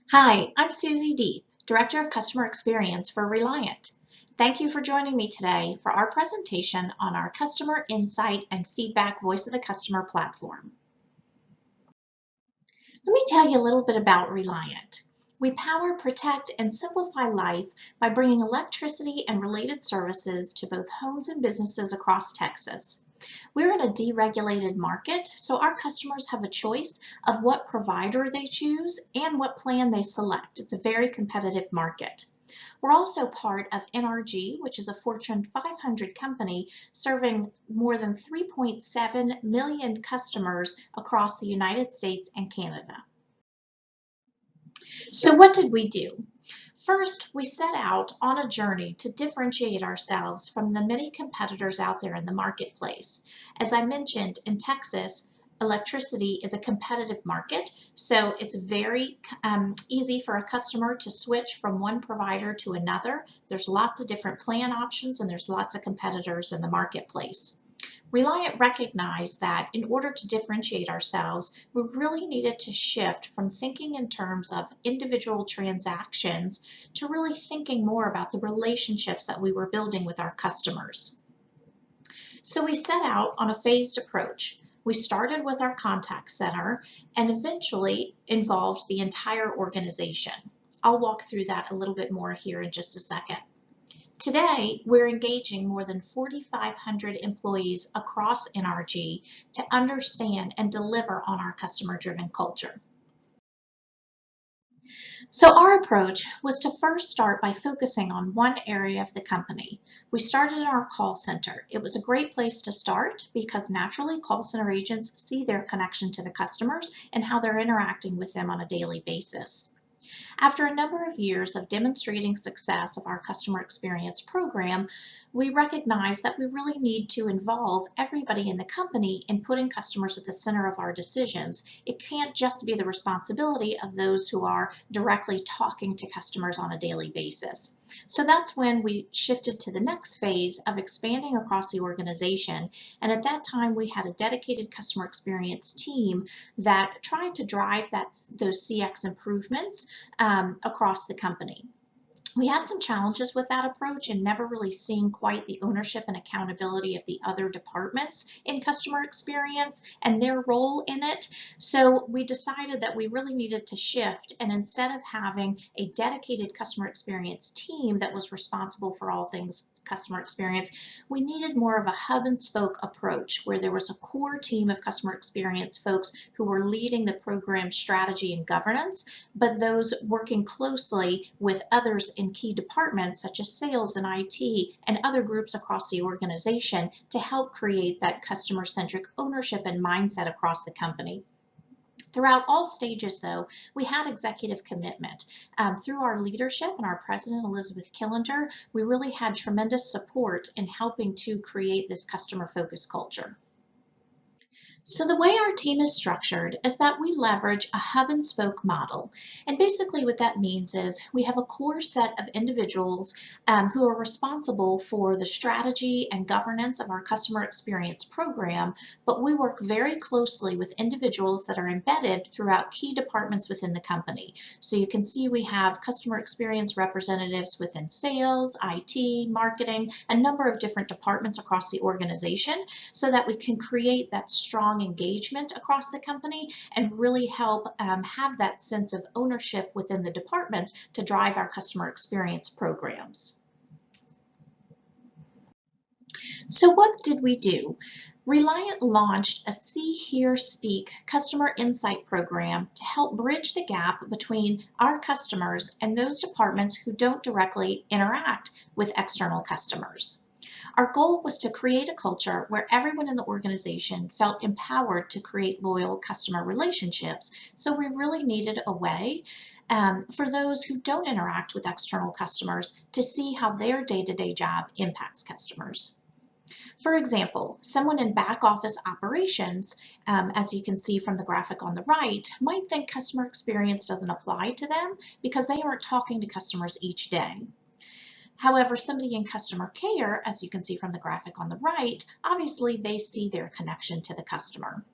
Hi, I'm Susie Deeth, Director of Customer Experience for Reliant. Thank you for joining me today for our presentation on our Customer Insight and Feedback Voice of the Customer platform. Let me tell you a little bit about Reliant. We power, protect, and simplify life by bringing electricity and related services to both homes and businesses across Texas. We're in a deregulated market, so our customers have a choice of what provider they choose and what plan they select. It's a very competitive market. We're also part of NRG, which is a Fortune 500 company serving more than 3.7 million customers across the United States and Canada. So what did we do? First, we set out on a journey to differentiate ourselves from the many competitors out there in the marketplace. As I mentioned, in Texas, electricity is a competitive market, so it's very easy for a customer to switch from one provider to another. There's lots of different plan options and there's lots of competitors in the marketplace. Reliant recognized that in order to differentiate ourselves, we really needed to shift from thinking in terms of individual transactions to really thinking more about the relationships that we were building with our customers. So we set out on a phased approach. We started with our contact center and eventually involved the entire organization. I'll walk through that a little bit more here in just a second. Today, we're engaging more than 4,500 employees across NRG to understand and deliver on our customer-driven culture. So our approach was to first start by focusing on one area of the company. We started in our call center. It was a great place to start because naturally call center agents see their connection to the customers and how they're interacting with them on a daily basis. After a number of years of demonstrating success of our customer experience program, we recognize that we really need to involve everybody in the company in putting customers at the center of our decisions. It can't just be the responsibility of those who are directly talking to customers on a daily basis. So that's when we shifted to the next phase of expanding across the organization. And at that time, we had a dedicated customer experience team that tried to drive those CX improvements across the company. We had some challenges with that approach and never really seeing quite the ownership and accountability of the other departments in customer experience and their role in it. So we decided that we really needed to shift, and instead of having a dedicated customer experience team that was responsible for all things customer experience, we needed more of a hub and spoke approach where there was a core team of customer experience folks who were leading the program strategy and governance, but those working closely with others in key departments such as sales and IT and other groups across the organization to help create that customer-centric ownership and mindset across the company. Throughout all stages, though, we had executive commitment. Through our leadership and our president, Elizabeth Killinger, we really had tremendous support in helping to create this customer-focused culture. So the way our team is structured is that we leverage a hub and spoke model. And basically what that means is we have a core set of individuals who are responsible for the strategy and governance of our customer experience program, but we work very closely with individuals that are embedded throughout key departments within the company. So you can see we have customer experience representatives within sales, IT, marketing, a number of different departments across the organization so that we can create that strong engagement across the company and really help have that sense of ownership within the departments to drive our customer experience programs. So what did we do? Reliant launched a See, Hear, Speak customer insight program to help bridge the gap between our customers and those departments who don't directly interact with external customers. Our goal was to create a culture where everyone in the organization felt empowered to create loyal customer relationships. So we really needed a way for those who don't interact with external customers to see how their day-to-day job impacts customers. For example, someone in back office operations, as you can see from the graphic on the right, might think customer experience doesn't apply to them because they aren't talking to customers each day. However, somebody in customer care, as you can see from the graphic on the right, obviously they see their connection to the customer.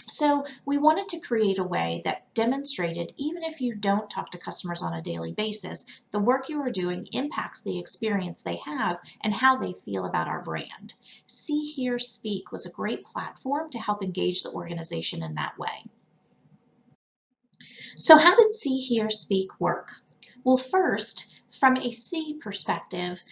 So we wanted to create a way that demonstrated, even if you don't talk to customers on a daily basis, the work you are doing impacts the experience they have and how they feel about our brand. See, Hear, Speak was a great platform to help engage the organization in that way. So how did See, Hear, Speak work? Well, first, from a C perspective,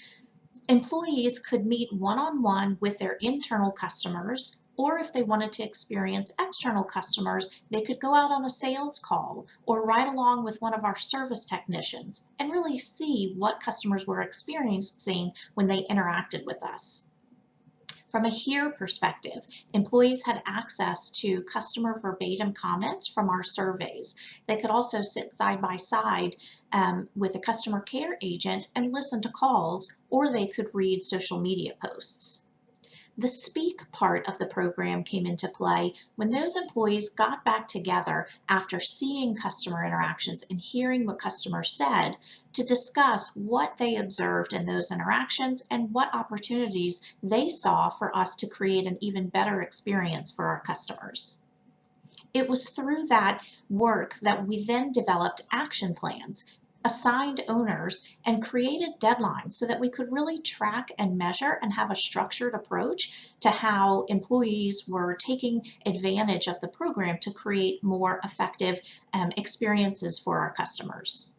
employees could meet one-on-one with their internal customers, or if they wanted to experience external customers, they could go out on a sales call or ride along with one of our service technicians and really see what customers were experiencing when they interacted with us. From a Hear perspective, employees had access to customer verbatim comments from our surveys. They could also sit side by side with a customer care agent and listen to calls, or they could read social media posts. The Speak part of the program came into play when those employees got back together after seeing customer interactions and hearing what customers said to discuss what they observed in those interactions and what opportunities they saw for us to create an even better experience for our customers. It was through that work that we then developed action plans, assigned owners, and created deadlines so that we could really track and measure and have a structured approach to how employees were taking advantage of the program to create more effective experiences for our customers.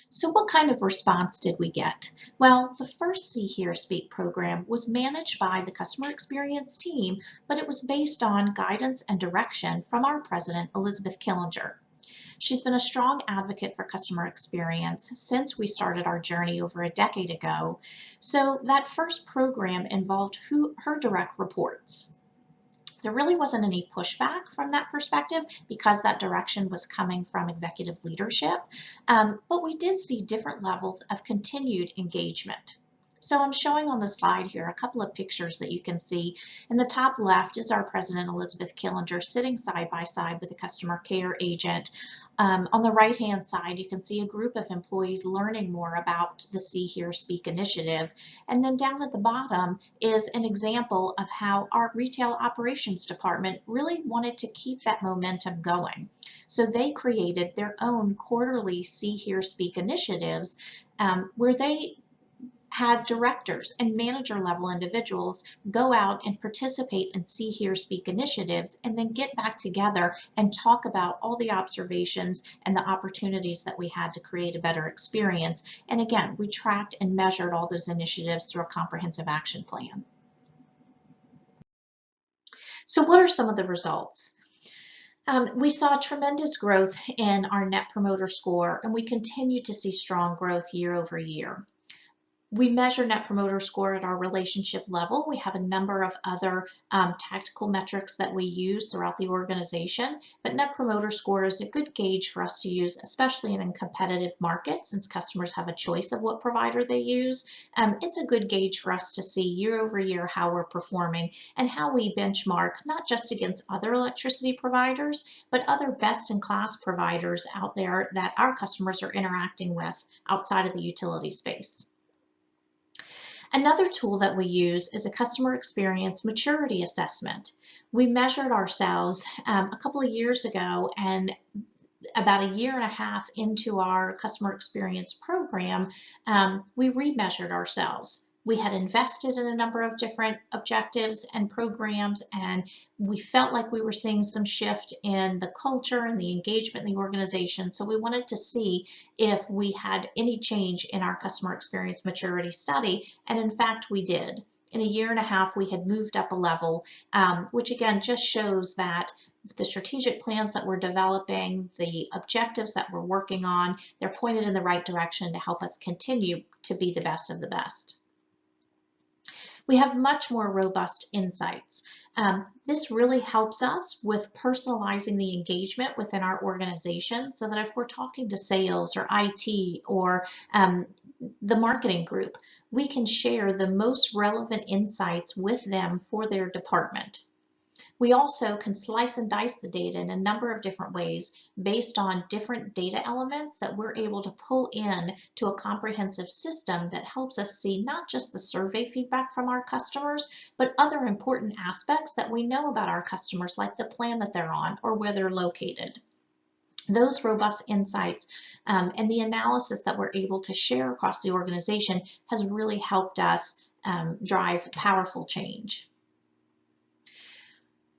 So what kind of response did we get? Well, the first See, Hear, Speak program was managed by the customer experience team, but it was based on guidance and direction from our president, Elizabeth Killinger. She's been a strong advocate for customer experience since we started our journey over a decade ago. So that first program involved her direct reports. There really wasn't any pushback from that perspective because that direction was coming from executive leadership, but we did see different levels of continued engagement. So I'm showing on the slide here a couple of pictures that you can see. In the top left is our president, Elizabeth Killinger, sitting side by side with a customer care agent. On the right-hand side, you can see a group of employees learning more about the See, Hear, Speak initiative. And then down at the bottom is an example of how our retail operations department really wanted to keep that momentum going. So they created their own quarterly See, Hear, Speak initiatives where they had directors and manager level individuals go out and participate in See, Hear, Speak initiatives and then get back together and talk about all the observations and the opportunities that we had to create a better experience. And again, we tracked and measured all those initiatives through a comprehensive action plan. So what are some of the results? We saw tremendous growth in our Net Promoter Score, and we continue to see strong growth year over year. We measure Net Promoter Score at our relationship level. We have a number of other tactical metrics that we use throughout the organization, but Net Promoter Score is a good gauge for us to use, especially in a competitive market, since customers have a choice of what provider they use. It's a good gauge for us to see year over year how we're performing and how we benchmark, not just against other electricity providers, but other best-in-class providers out there that our customers are interacting with outside of the utility space. Another tool that we use is a customer experience maturity assessment. We measured ourselves a couple of years ago, and about a year and a half into our customer experience program, we remeasured ourselves. We had invested in a number of different objectives and programs, and we felt like we were seeing some shift in the culture and the engagement in the organization. So we wanted to see if we had any change in our customer experience maturity study. And in fact, we did. In a year and a half, we had moved up a level, which again just shows that the strategic plans that we're developing, the objectives that we're working on, they're pointed in the right direction to help us continue to be the best of the best. We have much more robust insights. This really helps us with personalizing the engagement within our organization so that if we're talking to sales or IT or the marketing group, we can share the most relevant insights with them for their department. We also can slice and dice the data in a number of different ways based on different data elements that we're able to pull in to a comprehensive system that helps us see not just the survey feedback from our customers, but other important aspects that we know about our customers, like the plan that they're on or where they're located. Those robust insights and the analysis that we're able to share across the organization has really helped us drive powerful change.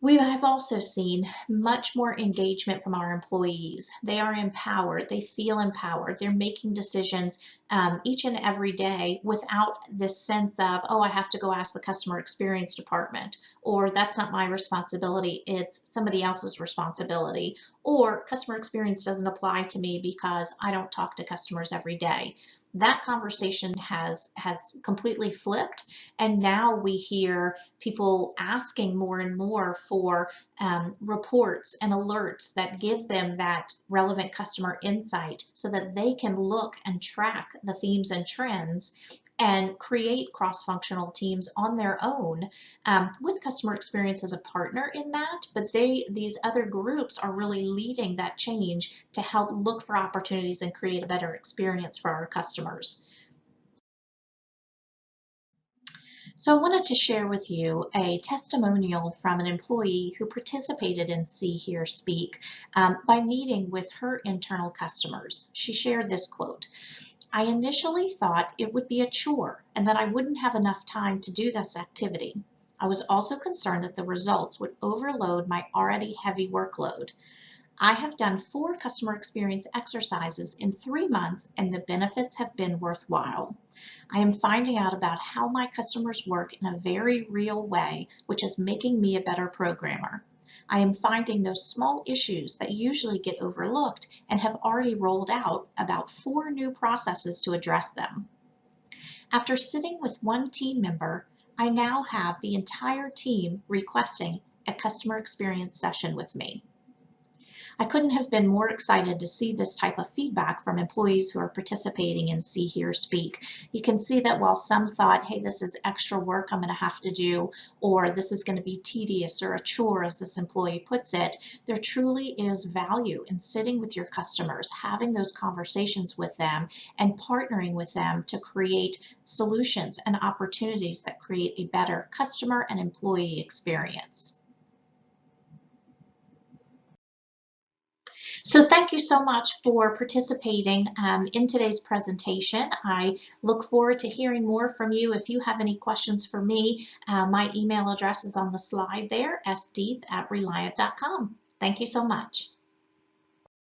We have also seen much more engagement from our employees. They are empowered, they feel empowered, they're making decisions each and every day without this sense of, oh, I have to go ask the customer experience department, or that's not my responsibility, it's somebody else's responsibility, or customer experience doesn't apply to me because I don't talk to customers every day. That conversation has completely flipped, and now we hear people asking more and more for reports and alerts that give them that relevant customer insight so that they can look and track the themes and trends and create cross-functional teams on their own with customer experience as a partner in that, but these other groups are really leading that change to help look for opportunities and create a better experience for our customers. So I wanted to share with you a testimonial from an employee who participated in See, Hear, Speak by meeting with her internal customers. She shared this quote: "I initially thought it would be a chore and that I wouldn't have enough time to do this activity. I was also concerned that the results would overload my already heavy workload. I have done 4 customer experience exercises in 3 months and the benefits have been worthwhile. I am finding out about how my customers work in a very real way, which is making me a better programmer. I am finding those small issues that usually get overlooked and have already rolled out about 4 new processes to address them. After sitting with one team member, I now have the entire team requesting a customer experience session with me." I couldn't have been more excited to see this type of feedback from employees who are participating in See, Hear, Speak. You can see that while some thought, hey, this is extra work I'm going to have to do, or this is going to be tedious or a chore, as this employee puts it, there truly is value in sitting with your customers, having those conversations with them, and partnering with them to create solutions and opportunities that create a better customer and employee experience. So thank you so much for participating in today's presentation. I look forward to hearing more from you. If you have any questions for me, my email address is on the slide there, sdeeth@reliant.com. Thank you so much.